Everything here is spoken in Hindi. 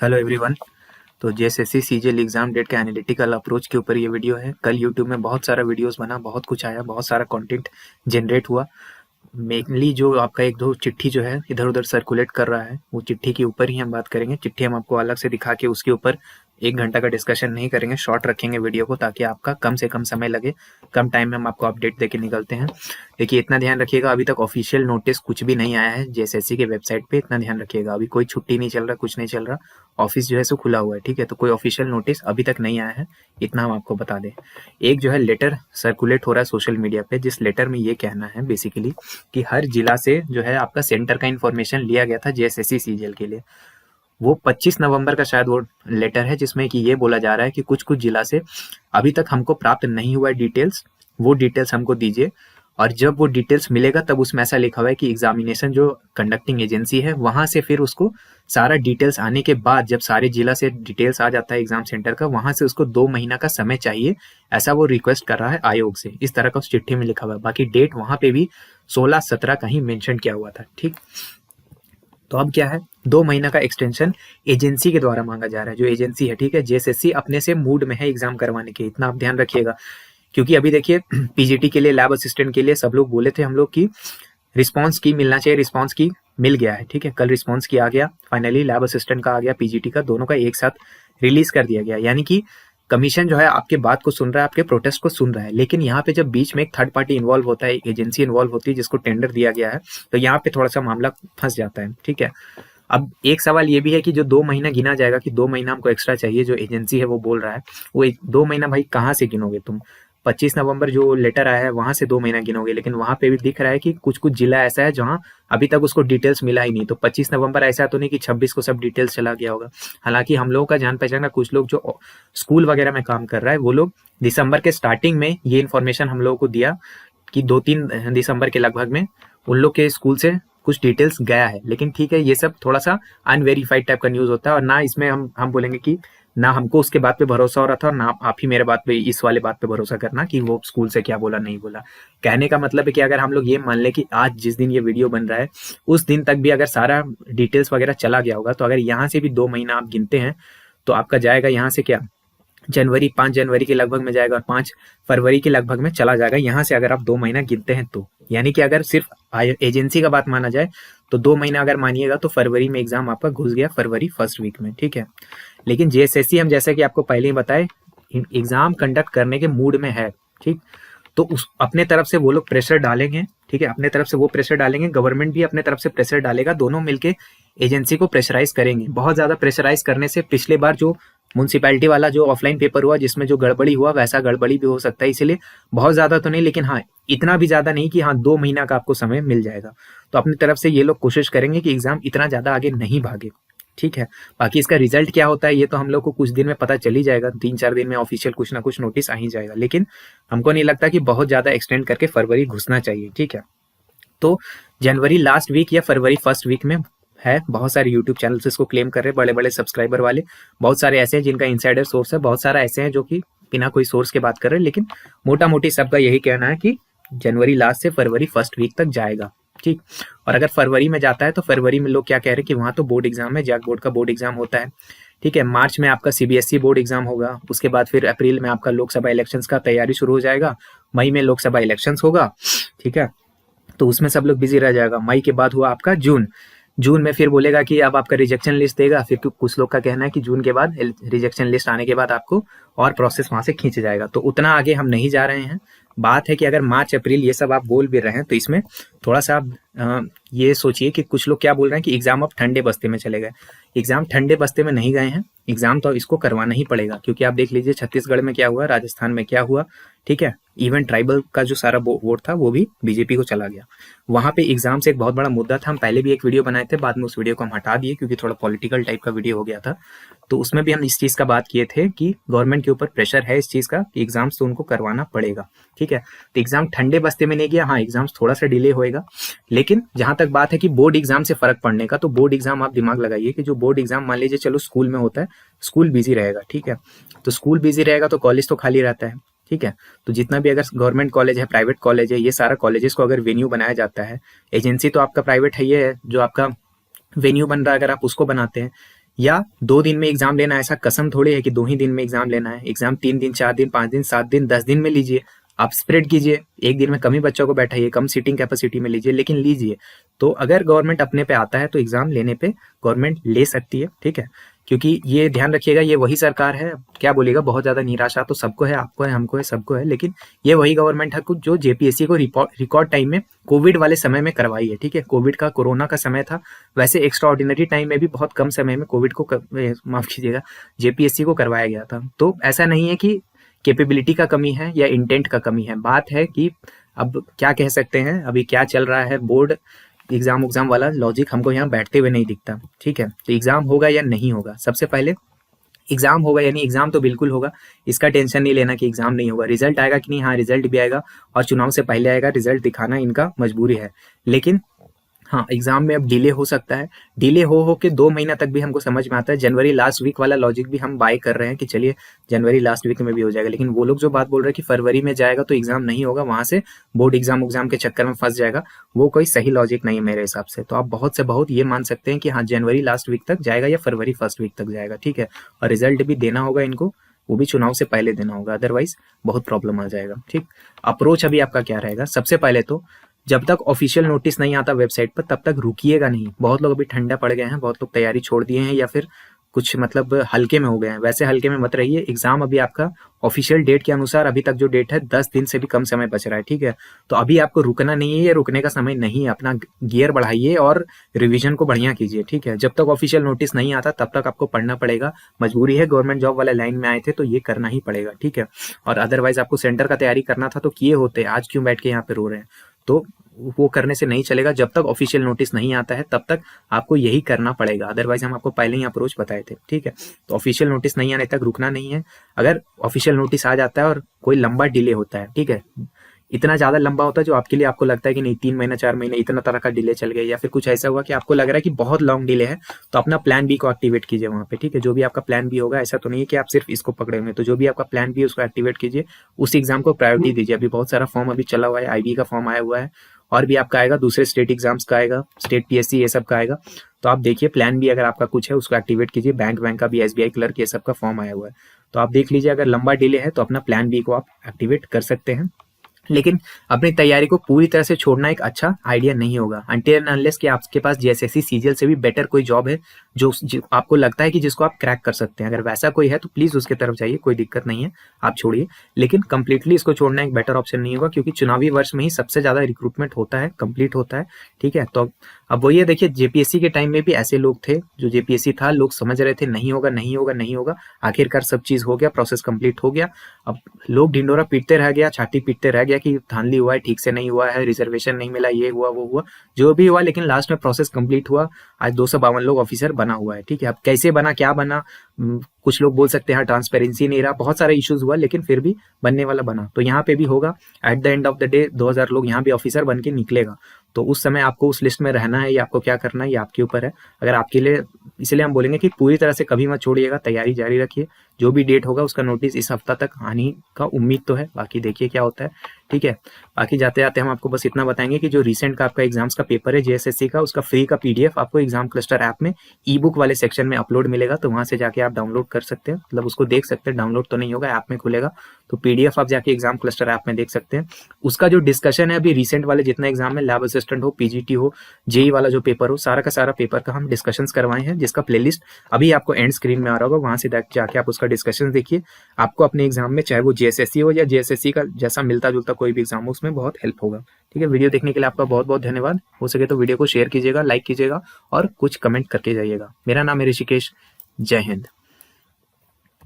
Hello everyone. तो जेएसएससी सीजीएल एग्जाम डेट का एनालिटिकल अप्रोच के ऊपर ये वीडियो है। कल यूट्यूब में बहुत सारा वीडियोस बना, बहुत कुछ आया, बहुत सारा कंटेंट जनरेट हुआ। मेनली जो आपका एक दो चिट्ठी जो है इधर उधर सर्कुलेट कर रहा है, वो चिट्ठी के ऊपर ही हम बात करेंगे। चिट्ठी हम आपको अलग से दिखा के उसके ऊपर 1 घंटा का डिस्कशन नहीं करेंगे, शॉर्ट रखेंगे वीडियो को, ताकि आपका कम से कम समय लगे, कम टाइम में हम आपको अपडेट देके निकलते हैं। देखिए, इतना ध्यान रखिएगा, अभी तक ऑफिशियल नोटिस कुछ भी नहीं आया है जेएसएससी के वेबसाइट पे। इतना ध्यान रखिएगा, अभी कोई छुट्टी नहीं चल रहा, कुछ नहीं चल रहा, ऑफिस जो है सो खुला हुआ है। ठीक है, तो कोई ऑफिशियल नोटिस अभी तक नहीं आया है, इतना हम आपको बता दें। एक जो है लेटर सर्कुलेट हो रहा है सोशल मीडिया पे, जिस लेटर में ये कहना है बेसिकली कि हर जिला से जो है आपका सेंटर का इन्फॉर्मेशन लिया गया था जेएसएससी सीजीएल के लिए। वो 25 नवंबर का शायद वो लेटर है, जिसमें कि ये बोला जा रहा है कि कुछ कुछ जिला से अभी तक हमको प्राप्त नहीं हुआ है डिटेल्स, वो डिटेल्स हमको दीजिए। और जब वो डिटेल्स मिलेगा तब उसमें ऐसा लिखा हुआ है कि एग्जामिनेशन जो कंडक्टिंग एजेंसी है वहां से फिर उसको सारा डिटेल्स आने के बाद, जब सारे जिला से डिटेल्स आ जाता है एग्जाम सेंटर का, वहां से उसको 2 महीना का समय चाहिए, ऐसा वो रिक्वेस्ट कर रहा है आयोग से। इस तरह का उस चिट्ठी में लिखा हुआ है। बाकी डेट वहां पे भी 16-17 का ही मेंशन किया हुआ था। ठीक, तो अब क्या है, 2 महीना का एक्सटेंशन एजेंसी के द्वारा मांगा जा रहा है। जो एजेंसी है, ठीक है, जेएसएससी अपने से मूड में है एग्जाम करवाने के, इतना आप ध्यान रखिएगा। क्योंकि अभी देखिए, पीजीटी के लिए, लैब असिस्टेंट के लिए सब लोग बोले थे हम लोग की रिस्पांस की मिलना चाहिए, रिस्पांस की मिल गया है। ठीक है, कल रिस्पांस की आ गया, फाइनली लैब असिस्टेंट का आ गया, पीजीटी का, दोनों का एक साथ रिलीज कर दिया गया। यानी कि कमीशन जो है आपके बात को सुन रहा है, आपके प्रोटेस्ट को सुन रहा है। लेकिन यहाँ पे जब बीच में एक थर्ड पार्टी इन्वॉल्व होता है, एजेंसी इन्वॉल्व होती है जिसको टेंडर दिया गया है, तो यहाँ पे थोड़ा सा मामला फंस जाता है। ठीक है, अब एक सवाल ये भी है कि जो 2 महीना गिना जाएगा कि 2 महीना हमको एक्स्ट्रा चाहिए, जो एजेंसी है वो बोल रहा है, वो 2 महीना भाई कहाँ से गिनोगे तुम? 25 नवंबर जो लेटर आया है वहां से 2 महीना गिनोगे, लेकिन वहां पे भी दिख रहा है कि कुछ कुछ जिला ऐसा है जहां अभी तक उसको डिटेल्स मिला ही नहीं। तो 25 नवंबर ऐसा तो नहीं कि 26 को सब डिटेल्स चला गया होगा। हालांकि हम लोगों का जान पहचान का कुछ लोग जो स्कूल वगैरह में काम कर रहा है, वो लोग दिसंबर के स्टार्टिंग में ये इन्फॉर्मेशन हम लोगों को दिया कि 2-3 दिसंबर के लगभग में उन लोग के स्कूल से कुछ डिटेल्स गया है। लेकिन ठीक है, ये सब थोड़ा सा अनवेरीफाइड टाइप का न्यूज होता है, और ना इसमें हम बोलेंगे कि ना हमको उसके बात पे भरोसा हो रहा था, और ना आप ही मेरे बात पे, इस वाले बात पे भरोसा करना कि वो स्कूल से क्या बोला नहीं बोला। कहने का मतलब है कि अगर हम लोग ये मान ले कि आज जिस दिन ये वीडियो बन रहा है उस दिन तक भी अगर सारा डिटेल्स वगैरह चला गया होगा, तो अगर यहाँ से भी 2 महीना आप गिनते हैं तो आपका जाएगा यहाँ से क्या, जनवरी, 5 जनवरी के लगभग में जाएगा, और 5 फरवरी के लगभग में चला जाएगा यहाँ से, अगर आप 2 महीना गिनते हैं तो। यानी कि अगर सिर्फ एजेंसी का बात माना जाए तो 2 महीना अगर मानिएगा तो फरवरी में एग्जाम आपका घुस गया, फरवरी फर्स्ट वीक में। ठीक है, लेकिन जेएसएससी हम जैसा कि आपको पहले ही बताए एग्जाम कंडक्ट करने के मूड में है। ठीक, तो उस अपने तरफ से वो लोग प्रेशर डालेंगे। ठीक है, अपने तरफ से वो प्रेशर डालेंगे, गवर्नमेंट भी अपने तरफ से प्रेशर डालेगा, दोनों मिलके एजेंसी को प्रेशराइज करेंगे। बहुत ज्यादा प्रेशराइज करने से पिछले बार जो म्यूनसिपैलिटी वाला जो ऑफलाइन पेपर हुआ जिसमें जो गड़बड़ी हुआ, वैसा गड़बड़ी भी हो सकता है। इसलिए बहुत ज्यादा तो नहीं, लेकिन हाँ इतना भी ज्यादा नहीं कि हाँ 2 महीना का आपको समय मिल जाएगा। तो अपनी तरफ से ये लोग कोशिश करेंगे कि एग्जाम इतना ज्यादा आगे नहीं भागे। ठीक है, बाकी इसका रिजल्ट क्या होता है ये तो हम लोग को कुछ दिन में पता चल ही जाएगा, 3-4 दिन में ऑफिशियल कुछ ना कुछ नोटिस आ ही जाएगा। लेकिन हमको नहीं लगता कि बहुत ज्यादा एक्सटेंड करके फरवरी घुसना चाहिए। ठीक है, तो जनवरी लास्ट वीक या फरवरी फर्स्ट वीक में है। बहुत सारे यूट्यूब चैनल्स इसको क्लेम कर रहे हैं, बड़े बड़े सब्सक्राइबर वाले। बहुत सारे ऐसे हैं जिनका इनसाइडर सोर्स है, बहुत सारा ऐसे हैं जो कि बिना कोई सोर्स के बात कर रहे हैं। लेकिन मोटा मोटी सबका यही कहना है कि जनवरी लास्ट से फरवरी फर्स्ट वीक तक जाएगा। ठीक, और अगर फरवरी में जाता है तो फरवरी में लोग क्या कह रहे हैं कि वहां तो बोर्ड एग्जाम है, जैक बोर्ड का बोर्ड एग्जाम होता है। ठीक है, मार्च में आपका सीबीएसई बोर्ड एग्जाम होगा, उसके बाद फिर अप्रैल में आपका लोकसभा इलेक्शंस का तैयारी शुरू हो जाएगा, मई में लोकसभा इलेक्शंस होगा। ठीक है, तो उसमें सब लोग बिजी रह जाएगा। मई के बाद हुआ आपका जून, जून में फिर बोलेगा कि अब आपका रिजेक्शन लिस्ट देगा। फिर कुछ लोग का कहना है कि जून के बाद रिजेक्शन लिस्ट आने के बाद आपको और प्रोसेस वहां से खींच जाएगा। तो उतना आगे हम नहीं जा रहे हैं। बात है कि अगर मार्च अप्रैल ये सब आप बोल भी रहे हैं तो इसमें थोड़ा सा आप ये सोचिए कि कुछ लोग क्या बोल रहे हैं कि एग्जाम अब ठंडे बस्ते में चले गए। एग्जाम ठंडे बस्ते में नहीं गए हैं, एग्जाम तो इसको करवाना ही पड़ेगा। क्योंकि आप देख लीजिए छत्तीसगढ़ में क्या हुआ, राजस्थान में क्या हुआ। ठीक है, इवन ट्राइबल का जो सारा वोट था वो भी बीजेपी को चला गया। वहां पे एग्जाम से एक बहुत बड़ा मुद्दा था, हम पहले भी एक वीडियो बनाए थे, बाद में उस वीडियो को हम हटा दिए क्योंकि थोड़ा पॉलिटिकल टाइप का वीडियो हो गया था। तो उसमें भी हम इस चीज का बात किए थे कि गवर्नमेंट के ऊपर प्रेशर है इस चीज का कि एग्जाम्स तो उनको करवाना पड़ेगा। ठीक है, तो एग्जाम ठंडे बस्ते में नहीं गया, हाँ एग्जाम्स थोड़ा सा डिले होएगा। लेकिन जहां तक बात है कि बोर्ड एग्जाम से फर्क पड़ने का, तो बोर्ड एग्जाम आप दिमाग लगाइए कि जो बोर्ड एग्जाम मान लीजिए चलो स्कूल में होता है, स्कूल बिजी रहेगा। ठीक है, तो स्कूल बिजी रहेगा तो कॉलेज तो खाली रहता है। ठीक है, तो जितना भी अगर गवर्नमेंट कॉलेज है, प्राइवेट कॉलेज है, ये सारा कॉलेजेस को अगर वेन्यू बनाया जाता है, एजेंसी तो आपका प्राइवेट है, ये है जो आपका वेन्यू बन रहा है, अगर आप उसको बनाते हैं, या 2 दिन में एग्जाम लेना, ऐसा कसम थोड़ी है कि 2 ही दिन में एग्जाम लेना है। एग्जाम 3 दिन, 4 दिन, 5 दिन, 7 दिन, 10 दिन में लीजिए, आप स्प्रेड कीजिए, एक दिन में कम ही बच्चों को बैठाइए, कम सीटिंग कैपेसिटी में लीजिए, लेकिन लीजिए। तो अगर गवर्नमेंट अपने पे आता है तो एग्जाम लेने पे गवर्नमेंट ले सकती है, ठीक है। क्योंकि ये ध्यान रखिएगा, ये वही सरकार है, क्या बोलिएगा, बहुत ज्यादा निराशा तो सबको है, आपको है, हमको है, सबको है, लेकिन ये वही गवर्नमेंट है जो जेपीएससी को रिकॉर्ड टाइम में कोविड वाले समय में करवाई है, ठीक है। कोविड का, कोरोना का समय था, वैसे एक्स्ट्रा ऑर्डिनरी टाइम में भी बहुत कम समय में कोविड को माफ कीजिएगा, जेपीएससी को करवाया गया था। तो ऐसा नहीं है कि कैपेबिलिटी का कमी है या इंटेंट का कमी है, बात है कि अब क्या कह सकते हैं, अभी क्या चल रहा है, बोर्ड एग्जाम वाला लॉजिक हमको यहाँ बैठते हुए नहीं दिखता, ठीक है। तो एग्जाम होगा या नहीं होगा, सबसे पहले एग्जाम होगा, यानी एग्जाम तो बिल्कुल होगा, इसका टेंशन नहीं लेना कि एग्जाम नहीं होगा। रिजल्ट आएगा कि नहीं, हाँ रिजल्ट भी आएगा और चुनाव से पहले आएगा, रिजल्ट दिखाना इनका मजबूरी है। लेकिन हाँ, एग्जाम में अब डिले हो सकता है, डिले हो के 2 महीना तक भी हमको समझ में आता है। जनवरी लास्ट वीक वाला लॉजिक भी हम बाय कर रहे हैं कि चलिए जनवरी लास्ट वीक में भी हो जाएगा, लेकिन वो लोग जो बात बोल रहे हैं कि फरवरी में जाएगा तो एग्जाम नहीं होगा, वहां से बोर्ड एग्जाम के चक्कर में फंस जाएगा, वो कोई सही लॉजिक नहीं है मेरे हिसाब से। तो आप बहुत से बहुत ये मान सकते हैं कि हाँ जनवरी लास्ट वीक तक जाएगा या फरवरी फर्स्ट वीक तक जाएगा, ठीक है। और रिजल्ट भी देना होगा इनको, वो भी चुनाव से पहले देना होगा, अदरवाइज बहुत प्रॉब्लम आ जाएगा, ठीक। अप्रोच अभी आपका क्या रहेगा, सबसे पहले तो जब तक ऑफिशियल नोटिस नहीं आता वेबसाइट पर तब तक रुकिएगा नहीं। बहुत लोग अभी ठंडा पड़ गए हैं, बहुत लोग तैयारी छोड़ दिए हैं या फिर कुछ मतलब हल्के में हो गए हैं, वैसे हल्के में मत रहिए। एग्जाम अभी आपका ऑफिशियल डेट के अनुसार अभी तक जो डेट है 10 दिन से भी कम समय बच रहा है, ठीक है। तो अभी आपको रुकना नहीं है, ये रुकने का समय नहीं है, अपना गियर बढ़ाइए और रिवीजन को बढ़िया कीजिए, ठीक है। जब तक ऑफिशियल नोटिस नहीं आता तब तक आपको पढ़ना पड़ेगा, मजबूरी है, गवर्नमेंट जॉब वाले लाइन में आए थे तो ये करना ही पड़ेगा, ठीक है। और अदरवाइज आपको सेंटर का तैयारी करना था तो किए होते, आज क्यों बैठ के यहाँ पे रो रहे हैं। तो वो करने से नहीं चलेगा, जब तक ऑफिशियल नोटिस नहीं आता है तब तक आपको यही करना पड़ेगा, अदरवाइज हम आपको पहले ही अप्रोच बताए थे, ठीक है। तो ऑफिशियल नोटिस नहीं आने तक रुकना नहीं है। अगर ऑफिशियल नोटिस आ जाता है और कोई लंबा डिले होता है, ठीक है, इतना ज्यादा लंबा होता है जो आपके लिए आपको लगता है कि नहीं 3 महीना 4 महीने इतना तरह का डिले चल गया, या फिर कुछ ऐसा हुआ कि आपको लग रहा है कि बहुत लॉन्ग डिले है, तो अपना प्लान बी को एक्टिवेट कीजिए वहां पे, ठीक है। जो भी आपका प्लान बी होगा, ऐसा तो नहीं है कि आप सिर्फ इसको पकड़े हुए, तो जो भी आपका प्लान बी है उसको एक्टिवेट कीजिए, उस एग्जाम को प्रायोरिटी दीजिए। अभी बहुत सारा फॉर्म अभी चला हुआ है, आईबी का फॉर्म आया हुआ है और भी आपका आएगा, दूसरे स्टेट एग्जाम्स का आएगा, स्टेट पीएससी ये सब का आएगा। तो आप देखिए प्लान बी अगर आपका कुछ है उसको एक्टिवेट कीजिए। बैंक का भी, एसबीआई क्लर्क ये सब का फॉर्म आया हुआ है, तो आप देख लीजिए। अगर लंबा डिले है तो अपना प्लान बी को आप एक्टिवेट कर सकते हैं, लेकिन अपनी तैयारी को पूरी तरह से छोड़ना एक अच्छा आइडिया नहीं होगा, अनटिल एंड अनलेस कि आपके पास जेएसएससी सीजीएल से भी बेटर कोई जॉब है जो आपको लगता है कि जिसको आप क्रैक कर सकते हैं। अगर वैसा कोई है तो प्लीज उसके तरफ जाइए, कोई दिक्कत नहीं है, आप छोड़िए। लेकिन कंप्लीटली इसको छोड़ना एक बेटर ऑप्शन नहीं होगा, क्योंकि चुनावी वर्ष में ही सबसे ज्यादा रिक्रूटमेंट होता है, कंप्लीट होता है, ठीक है। तो अब वो ये देखिए, जेपीएससी के टाइम में भी ऐसे लोग थे, जो जेपीएससी था, लोग समझ रहे थे नहीं होगा नहीं होगा नहीं होगा, आखिरकार सब चीज हो गया, प्रोसेस कंप्लीट हो गया। अब लोग ढिंडोरा पीटते रह गया, छाती पीटते रह गया कि धांधली हुआ है, ठीक से नहीं हुआ है, रिजर्वेशन नहीं मिला, ये हुआ वो हुआ, जो भी हुआ, लेकिन लास्ट में प्रोसेस कंप्लीट हुआ। आज 252 लोग ऑफिसर बना हुआ है, ठीक है। अब कैसे बना, क्या बना, कुछ लोग बोल सकते हैं ट्रांसपेरेंसी नहीं रहा, बहुत सारे इश्यूज हुआ, लेकिन फिर भी बनने वाला बना। तो यहाँ पे भी होगा, at the end of the day 2000 लोग यहाँ भी ऑफिसर बन के निकलेगा। तो उस समय आपको उस लिस्ट में रहना है या आपको क्या करना है, ये आपके ऊपर है। अगर आपके लिए, इसलिए हम बोलेंगे कि पूरी तरह से कभी मत छोड़िएगा, तैयारी जारी रखिए। जो भी डेट होगा उसका नोटिस इस हफ्ता तक आने का उम्मीद तो है, बाकी देखिए क्या होता है, ठीक है। बाकी जाते जाते हम आपको बस इतना बताएंगे कि जो रिसेंट का आपका एग्जाम्स का पेपर है जेएसएससी का, उसका फ्री का पीडीएफ आपको एग्जाम क्लस्टर ऐप में ई बुक वाले सेक्शन में अपलोड मिलेगा, तो वहां से जाके आप डाउनलोड कर सकते हैं, मतलब उसको देख सकते हैं, डाउनलोड तो नहीं होगा, ऐप में खुलेगा, तो पीडीएफ आप जाके एग्जाम क्लस्टर ऐप में देख सकते हैं। उसका जो डिस्कशन है अभी रिसेंट वाले जितना एग्जाम है, लैब असिस्टेंट हो, पीजीटी हो, जेई वाला जो पेपर हो, सारा का सारा पेपर का हम डिस्कशंस करवाए हैं, जिसका प्लेलिस्ट अभी आपको एंड स्क्रीन में आ रहा होगा, वहां से जाके आप उसका डिस्कशन देखिए। आपको अपने एग्जाम में, चाहे वो जेएसएससी हो या जेएसएससी का जैसा मिलता जुलता कोई भी एग्जाम हो, उसमें बहुत हेल्प होगा, ठीक है। वीडियो देखने के लिए आपका बहुत बहुत धन्यवाद। हो सके तो वीडियो को शेयर कीजिएगा, लाइक कीजिएगा और कुछ कमेंट करके जाइएगा। मेरा नाम है ऋषिकेश। जय हिंद।